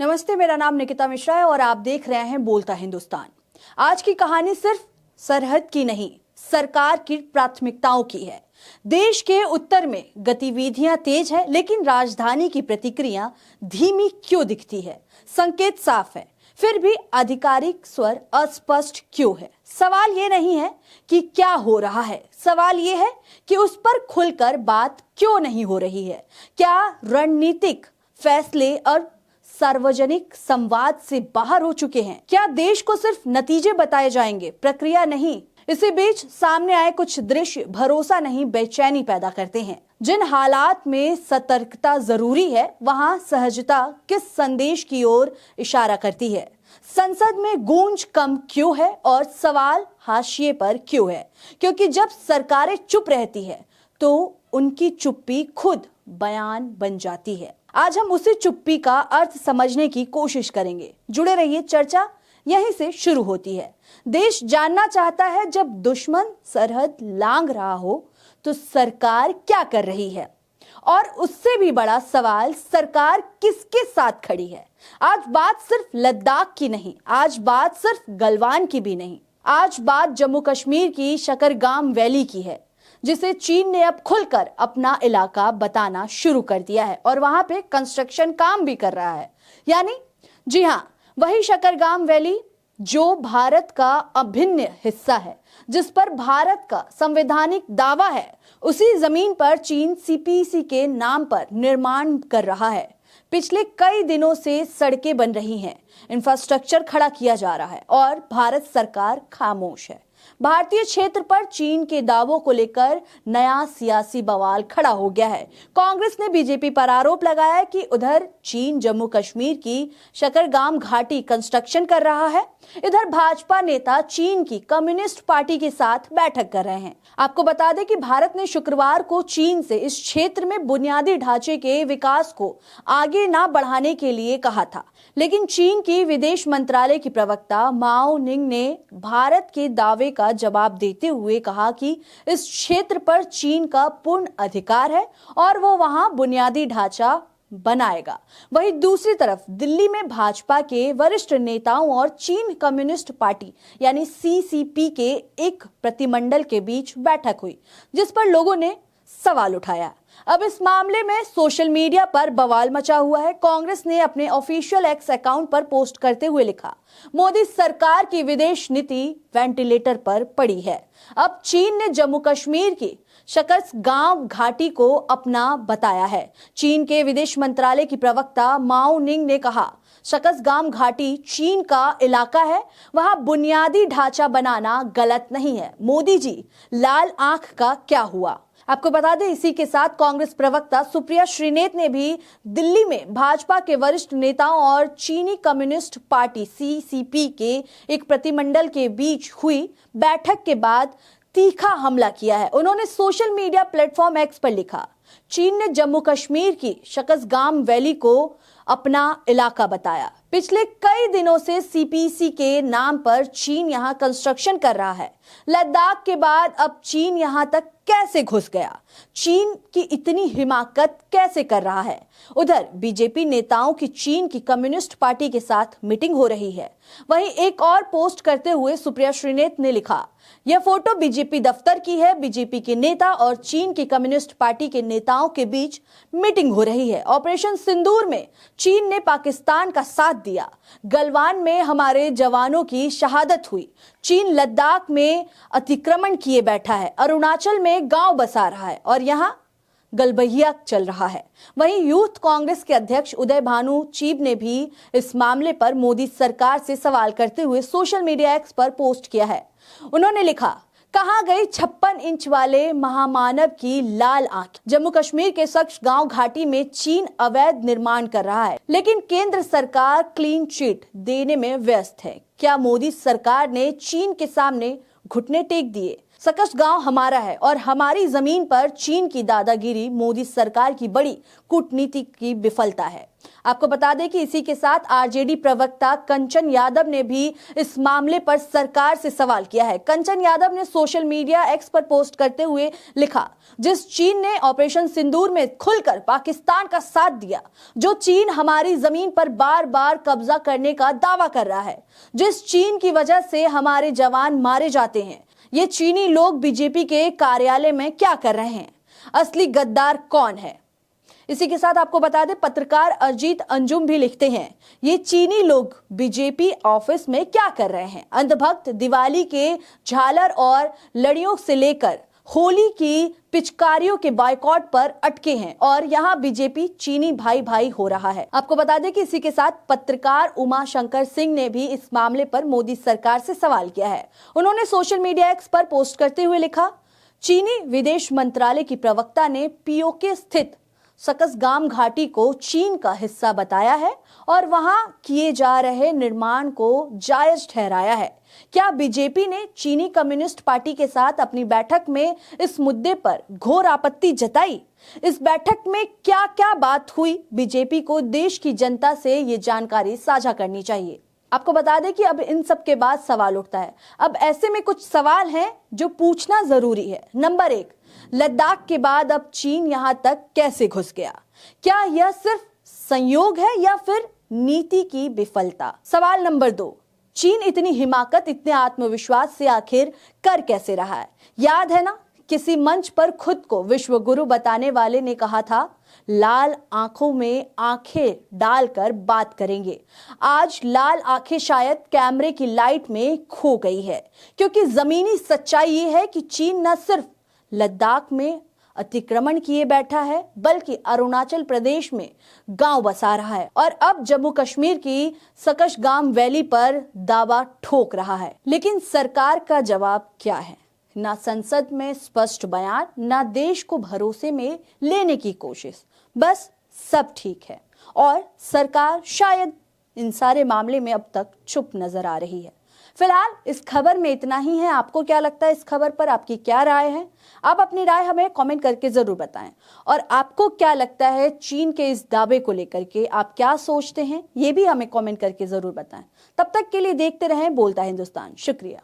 नमस्ते, मेरा नाम निकिता मिश्रा है और आप देख रहे हैं बोलता हिंदुस्तान। आज की कहानी सिर्फ सरहद की नहीं, सरकार की प्राथमिकताओं की है। देश के उत्तर में गतिविधियां तेज है, लेकिन राजधानी की प्रतिक्रिया धीमी क्यों दिखती है? संकेत साफ है, फिर भी आधिकारिक स्वर अस्पष्ट क्यों है? सवाल ये नहीं है कि क्या हो रहा है, सवाल ये है कि उस पर खुलकर बात क्यों नहीं हो रही है। क्या रणनीतिक फैसले और सार्वजनिक संवाद से बाहर हो चुके हैं? क्या देश को सिर्फ नतीजे बताए जाएंगे, प्रक्रिया नहीं? इसी बीच सामने आए कुछ दृश्य भरोसा नहीं, बेचैनी पैदा करते हैं। जिन हालात में सतर्कता जरूरी है, वहां सहजता किस संदेश की ओर इशारा करती है? संसद में गूंज कम क्यों है और सवाल हाशिए पर क्यों है? क्योंकि जब सरकारें चुप रहती है तो उनकी चुप्पी खुद बयान बन जाती है। आज हम उसी चुप्पी का अर्थ समझने की कोशिश करेंगे। जुड़े रहिए, चर्चा यहीं से शुरू होती है। देश जानना चाहता है, जब दुश्मन सरहद लांघ रहा हो तो सरकार क्या कर रही है? और उससे भी बड़ा सवाल, सरकार किसके साथ खड़ी है? आज बात सिर्फ लद्दाख की नहीं, आज बात सिर्फ गलवान की भी नहीं, आज बात जम्मू कश्मीर की शकरगाम वैली की है, जिसे चीन ने अब खुलकर अपना इलाका बताना शुरू कर दिया है और वहां पे कंस्ट्रक्शन काम भी कर रहा है। यानी जी हां, वही शकरगाम वैली जो भारत का अभिन्न हिस्सा है, जिस पर भारत का संवैधानिक दावा है, उसी जमीन पर चीन सीपीसी के नाम पर निर्माण कर रहा है। पिछले कई दिनों से सड़कें बन रही हैं, इंफ्रास्ट्रक्चर खड़ा किया जा रहा है और भारत सरकार खामोश है। भारतीय क्षेत्र पर चीन के दावों को लेकर नया सियासी बवाल खड़ा हो गया है। कांग्रेस ने बीजेपी पर आरोप लगाया कि उधर चीन जम्मू कश्मीर की शकरगाम घाटी कंस्ट्रक्शन कर रहा है, इधर भाजपा नेता चीन की कम्युनिस्ट पार्टी के साथ बैठक कर रहे हैं। आपको बता दें कि भारत ने शुक्रवार को चीन से इस क्षेत्र में बुनियादी ढांचे के विकास को आगे ना बढ़ाने के लिए कहा था, लेकिन चीन की विदेश मंत्रालय की प्रवक्ता माओ निंग ने भारत के दावे का जवाब देते हुए कहा कि इस क्षेत्र पर चीन का पूर्ण अधिकार है और वो वहां बुनियादी ढांचा बनाएगा। वहीं दूसरी तरफ दिल्ली में भाजपा के वरिष्ठ नेताओं और चीन कम्युनिस्ट पार्टी यानी सीसीपी के एक प्रतिमंडल के बीच बैठक हुई, जिस पर लोगों ने सवाल उठाया। अब इस मामले में सोशल मीडिया पर बवाल मचा हुआ है। कांग्रेस ने अपने ऑफिशियल एक्स अकाउंट पर पोस्ट करते हुए लिखा, मोदी सरकार की विदेश नीति वेंटिलेटर पर पड़ी है। अब चीन ने जम्मू कश्मीर की शकरगाम घाटी को अपना बताया है। चीन के विदेश मंत्रालय की प्रवक्ता माओ निंग ने कहा, शकरगाम घाटी चीन का इलाका है, वहां बुनियादी ढांचा बनाना गलत नहीं है। मोदी जी, लाल आंख का क्या हुआ? आपको बता दें, इसी के साथ कांग्रेस प्रवक्ता सुप्रिया श्रीनेत ने भी दिल्ली में भाजपा के वरिष्ठ नेताओं और चीनी कम्युनिस्ट पार्टी सीसीपी के एक प्रतिमंडल के बीच हुई बैठक के बाद तीखा हमला किया है। उन्होंने सोशल मीडिया प्लेटफॉर्म एक्स पर लिखा, चीन ने जम्मू कश्मीर की शकरगाम वैली को अपना इलाका बताया। पिछले कई दिनों से सीपीसी के नाम पर चीन यहां कंस्ट्रक्शन कर रहा है। लद्दाख के बाद अब चीन यहां तक कैसे घुस गया? चीन की इतनी हिमाकत कैसे कर रहा है? उधर बीजेपी नेताओं की चीन की कम्युनिस्ट पार्टी के साथ मीटिंग हो रही है। वहीं एक और पोस्ट करते हुए सुप्रिया श्रीनेत ने लिखा, यह फोटो बीजेपी दफ्तर की है। बीजेपी के नेता और चीन की कम्युनिस्ट पार्टी के नेताओं के बीच मीटिंग हो रही है। ऑपरेशन सिंदूर में चीन ने पाकिस्तान का साथ दिया। गलवान में हमारे जवानों की शहादत हुई। चीन लद्दाख में अतिक्रमण किए बैठा है, अरुणाचल में गांव बसा रहा है और यहां गलबहिया चल रहा है। वहीं यूथ कांग्रेस के अध्यक्ष उदय भानु चीब ने भी इस मामले पर मोदी सरकार से सवाल करते हुए सोशल मीडिया एक्स पर पोस्ट किया है। उन्होंने लिखा, कहां गई 56 इंच वाले महामानव की लाल आंख? जम्मू कश्मीर के शकरगाम घाटी में चीन अवैध निर्माण कर रहा है, लेकिन केंद्र सरकार क्लीन चिट देने में व्यस्त है। क्या मोदी सरकार ने चीन के सामने घुटने टेक दिए? शकरगाम हमारा है और हमारी जमीन पर चीन की दादागिरी मोदी सरकार की बड़ी कूटनीति की विफलता है। आपको बता दें कि इसी के साथ आरजेडी प्रवक्ता कंचन यादव ने भी इस मामले पर सरकार से सवाल किया है। कंचन यादव ने सोशल मीडिया एक्स पर पोस्ट करते हुए लिखा, जिस चीन ने ऑपरेशन सिंदूर में खुलकर पाकिस्तान का साथ दिया, जो चीन हमारी जमीन पर बार बार कब्जा करने का दावा कर रहा है, जिस चीन की वजह से हमारे जवान मारे जाते हैं, ये चीनी लोग बीजेपी के कार्यालय में क्या कर रहे हैं? असली गद्दार कौन है? इसी के साथ आपको बता दें, पत्रकार अजीत अंजुम भी लिखते हैं, ये चीनी लोग बीजेपी ऑफिस में क्या कर रहे हैं? अंधभक्त दिवाली के झालर और लड़ियों से लेकर होली की पिचकारियों के बायकॉट पर अटके हैं और यहाँ बीजेपी चीनी भाई भाई हो रहा है। आपको बता दें कि इसी के साथ पत्रकार उमा शंकर सिंह ने भी इस मामले पर मोदी सरकार से सवाल किया है। उन्होंने सोशल मीडिया एक्स पर पोस्ट करते हुए लिखा, चीनी विदेश मंत्रालय की प्रवक्ता ने पीओके स्थित सकसगाम घाटी को चीन का हिस्सा बताया है और वहां किए जा रहे निर्माण को जायज ठहराया है। क्या बीजेपी ने चीनी कम्युनिस्ट पार्टी के साथ अपनी बैठक में इस मुद्दे पर घोर आपत्ति जताई? इस बैठक में क्या क्या बात हुई? बीजेपी को देश की जनता से ये जानकारी साझा करनी चाहिए। आपको बता दें कि अब इन सब के बाद सवाल उठता है। अब ऐसे में कुछ सवाल हैं जो पूछना जरूरी है। नंबर 1, लद्दाख के बाद अब चीन यहां तक कैसे घुस गया? क्या यह सिर्फ संयोग है या फिर नीति की विफलता? सवाल नंबर 2, चीन इतनी हिमाकत, इतने आत्मविश्वास से आखिर कर कैसे रहा है? याद है ना, किसी मंच पर खुद को विश्व गुरु बताने वाले ने कहा था, लाल आंखों में आंखें डालकर बात करेंगे। आज लाल आंखें शायद कैमरे की लाइट में खो गई है, क्योंकि जमीनी सच्चाई ये है कि चीन न सिर्फ लद्दाख में अतिक्रमण किए बैठा है, बल्कि अरुणाचल प्रदेश में गांव बसा रहा है और अब जम्मू कश्मीर की सकसगाम वैली पर दावा ठोक रहा है। लेकिन सरकार का जवाब क्या है? ना संसद में स्पष्ट बयान, ना देश को भरोसे में लेने की कोशिश, बस सब ठीक है। और सरकार शायद इन सारे मामले में अब तक चुप नजर आ रही है। फिलहाल इस खबर में इतना ही है। आपको क्या लगता है इस खबर पर? आपकी क्या राय है? आप अपनी राय हमें कमेंट करके जरूर बताएं। और आपको क्या लगता है चीन के इस दावे को लेकर के? आप क्या सोचते हैं ये भी हमें कमेंट करके जरूर बताएं। तब तक के लिए देखते रहें बोलता हिंदुस्तान। शुक्रिया।